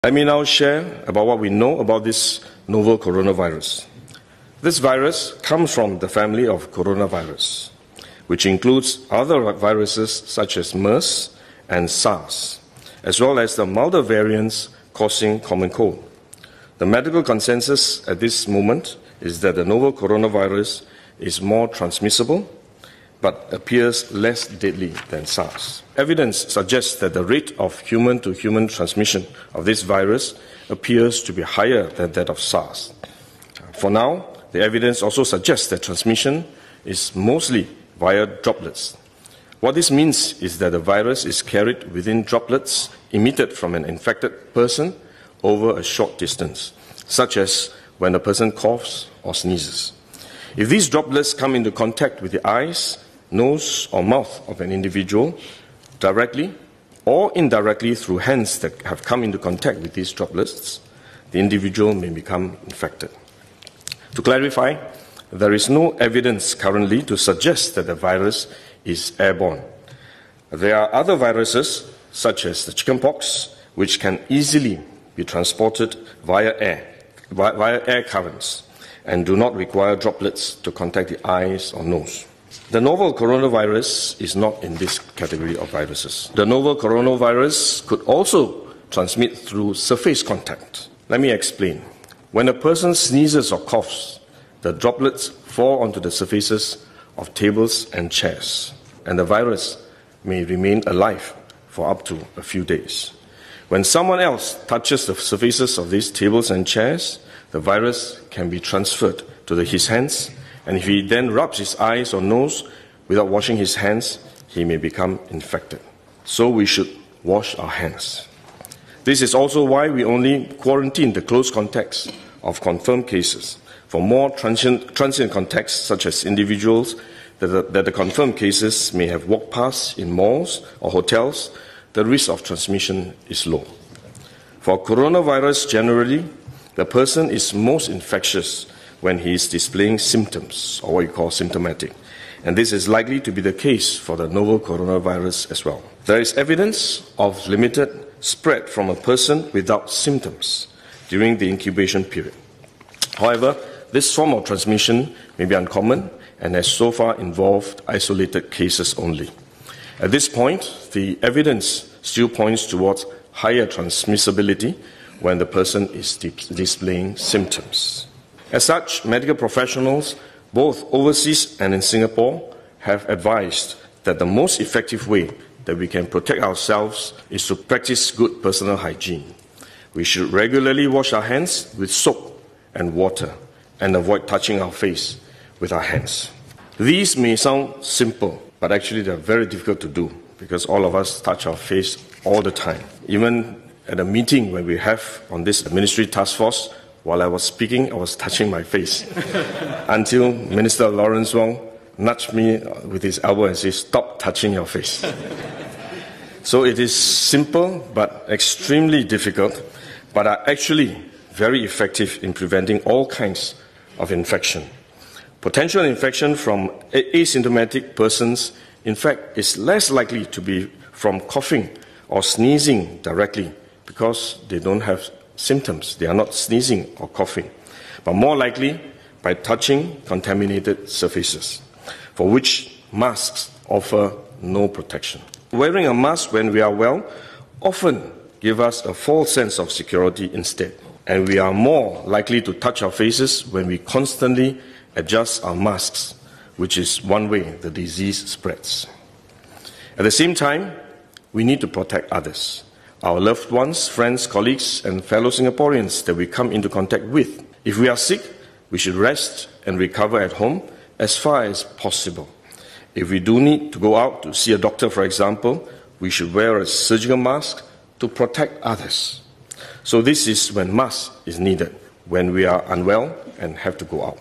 Let me now share about what we know about this novel coronavirus. This virus comes from the family of coronavirus, which includes other viruses such as MERS and SARS, as well as the milder variants causing common cold. The medical consensus at this moment is that the novel coronavirus is more transmissible but appears less deadly than SARS. Evidence suggests that the rate of human-to-human transmission of this virus appears to be higher than that of SARS. For now, the evidence also suggests that transmission is mostly via droplets. What this means is that the virus is carried within droplets emitted from an infected person over a short distance, such as when a person coughs or sneezes. If these droplets come into contact with the eyes, nose or mouth of an individual, directly or indirectly through hands that have come into contact with these droplets, the individual may become infected. To clarify, there is no evidence currently to suggest that the virus is airborne. There are other viruses, such as the chickenpox, which can easily be transported via air currents and do not require droplets to contact the eyes or nose. The novel coronavirus is not in this category of viruses. The novel coronavirus could also transmit through surface contact. Let me explain. When a person sneezes or coughs, the droplets fall onto the surfaces of tables and chairs, and the virus may remain alive for up to a few days. When someone else touches the surfaces of these tables and chairs, the virus can be transferred to his hands, and if he then rubs his eyes or nose without washing his hands, he may become infected. So we should wash our hands. This is also why we only quarantine the close contacts of confirmed cases. For more transient contacts, such as individuals that the confirmed cases may have walked past in malls or hotels, the risk of transmission is low. For coronavirus generally, the person is most infectious when he is displaying symptoms, or what you call symptomatic. And this is likely to be the case for the novel coronavirus as well. There is evidence of limited spread from a person without symptoms during the incubation period. However, this form of transmission may be uncommon and has so far involved isolated cases only. At this point, the evidence still points towards higher transmissibility when the person is displaying symptoms. As such, medical professionals, both overseas and in Singapore, have advised that the most effective way that we can protect ourselves is to practice good personal hygiene. We should regularly wash our hands with soap and water and avoid touching our face with our hands. These may sound simple, but actually they are very difficult to do because all of us touch our face all the time. Even at a meeting when we have on this ministry task force, while I was speaking, I was touching my face until Minister Lawrence Wong nudged me with his elbow and said, "Stop touching your face." So it is simple but extremely difficult, but are actually very effective in preventing all kinds of infection. Potential infection from asymptomatic persons, in fact, is less likely to be from coughing or sneezing directly because they don't have symptoms. They are not sneezing or coughing, but more likely by touching contaminated surfaces, for which masks offer no protection. Wearing a mask when we are well often gives us a false sense of security instead, and we are more likely to touch our faces when we constantly adjust our masks, which is one way the disease spreads. At the same time, we need to protect others, our loved ones, friends, colleagues, and fellow Singaporeans that we come into contact with. If we are sick, we should rest and recover at home as far as possible. If we do need to go out to see a doctor, for example, we should wear a surgical mask to protect others. So this is when mask is needed, when we are unwell and have to go out.